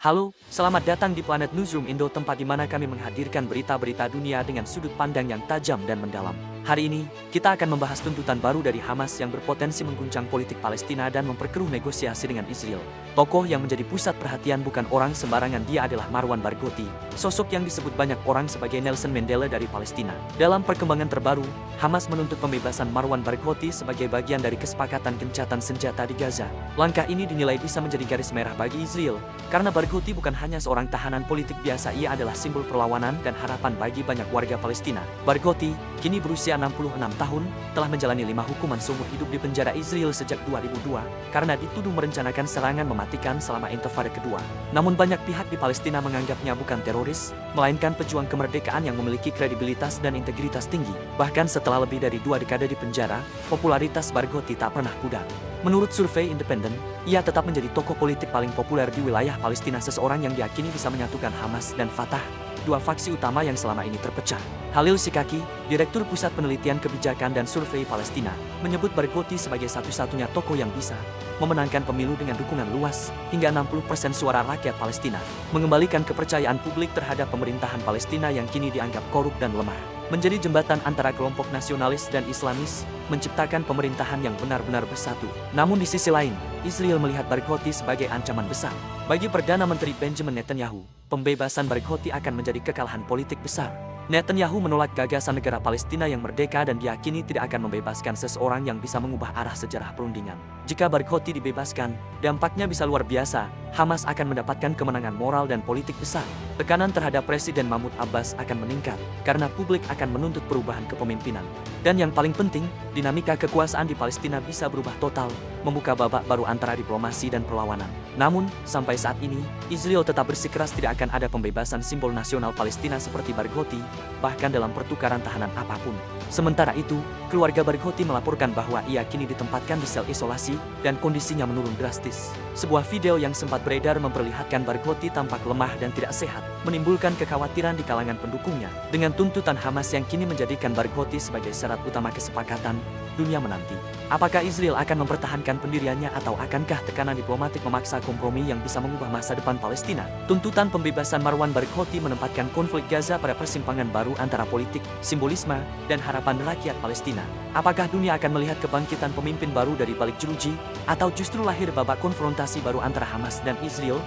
Halo, selamat datang di Planet Newsroom Indo, tempat di mana kami menghadirkan berita-berita dunia dengan sudut pandang yang tajam dan mendalam. Hari ini, kita akan membahas tuntutan baru dari Hamas yang berpotensi mengguncang politik Palestina dan memperkeruh negosiasi dengan Israel. Tokoh yang menjadi pusat perhatian bukan orang sembarangan, dia adalah Marwan Barghouti, sosok yang disebut banyak orang sebagai Nelson Mandela dari Palestina. Dalam perkembangan terbaru, Hamas menuntut pembebasan Marwan Barghouti sebagai bagian dari kesepakatan gencatan senjata di Gaza. Langkah ini dinilai bisa menjadi garis merah bagi Israel, karena Barghouti bukan hanya seorang tahanan politik biasa, ia adalah simbol perlawanan dan harapan bagi banyak warga Palestina. Barghouti, kini berusia 66 tahun, telah menjalani 5 hukuman seumur hidup di penjara Israel sejak 2002, karena dituduh merencanakan serangan mematikan selama Intifada kedua. Namun banyak pihak di Palestina menganggapnya bukan teroris, melainkan pejuang kemerdekaan yang memiliki kredibilitas dan integritas tinggi. Bahkan setelah lebih dari 2 dekade di penjara, popularitas Barghouti tak pernah pudar. Menurut survei independen, ia tetap menjadi tokoh politik paling populer di wilayah Palestina, seseorang yang diyakini bisa menyatukan Hamas dan Fatah, dua faksi utama yang selama ini terpecah. Khalil Shikaki, Direktur Pusat Penelitian Kebijakan dan Survei Palestina, menyebut Barghouti sebagai satu-satunya tokoh yang bisa memenangkan pemilu dengan dukungan luas, hingga 60% suara rakyat Palestina, mengembalikan kepercayaan publik terhadap pemerintahan Palestina yang kini dianggap korup dan lemah, menjadi jembatan antara kelompok nasionalis dan Islamis, menciptakan pemerintahan yang benar-benar bersatu. Namun di sisi lain, Israel melihat Barghouti sebagai ancaman besar. Bagi Perdana Menteri Benjamin Netanyahu, pembebasan Barghouti akan menjadi kekalahan politik besar. Netanyahu menolak gagasan negara Palestina yang merdeka dan diyakini tidak akan membebaskan seseorang yang bisa mengubah arah sejarah perundingan. Jika Barghouti dibebaskan, dampaknya bisa luar biasa. Hamas akan mendapatkan kemenangan moral dan politik besar. Tekanan terhadap Presiden Mahmud Abbas akan meningkat, karena publik akan menuntut perubahan kepemimpinan. Dan yang paling penting, dinamika kekuasaan di Palestina bisa berubah total, membuka babak baru antara diplomasi dan perlawanan. Namun, sampai saat ini, Israel tetap bersikeras tidak akan ada pembebasan simbol nasional Palestina seperti Barghouti, bahkan dalam pertukaran tahanan apapun. Sementara itu, keluarga Barghouti melaporkan bahwa ia kini ditempatkan di sel isolasi dan kondisinya menurun drastis. Sebuah video yang sempat beredar memperlihatkan Barghouti tampak lemah dan tidak sehat, menimbulkan kekhawatiran di kalangan pendukungnya. Dengan tuntutan Hamas yang kini menjadikan Barghouti sebagai syarat utama kesepakatan, dunia menanti apakah Israel akan mempertahankan pendiriannya atau akankah tekanan diplomatik memaksa kompromi yang bisa mengubah masa depan Palestina. Tuntutan pembebasan Marwan Barghouti menempatkan konflik Gaza pada persimpangan baru antara politik, simbolisme, dan harapan rakyat Palestina. Apakah dunia akan melihat kebangkitan pemimpin baru dari balik jeruji, atau justru lahir babak konfrontasi baru antara Hamas dan Israel?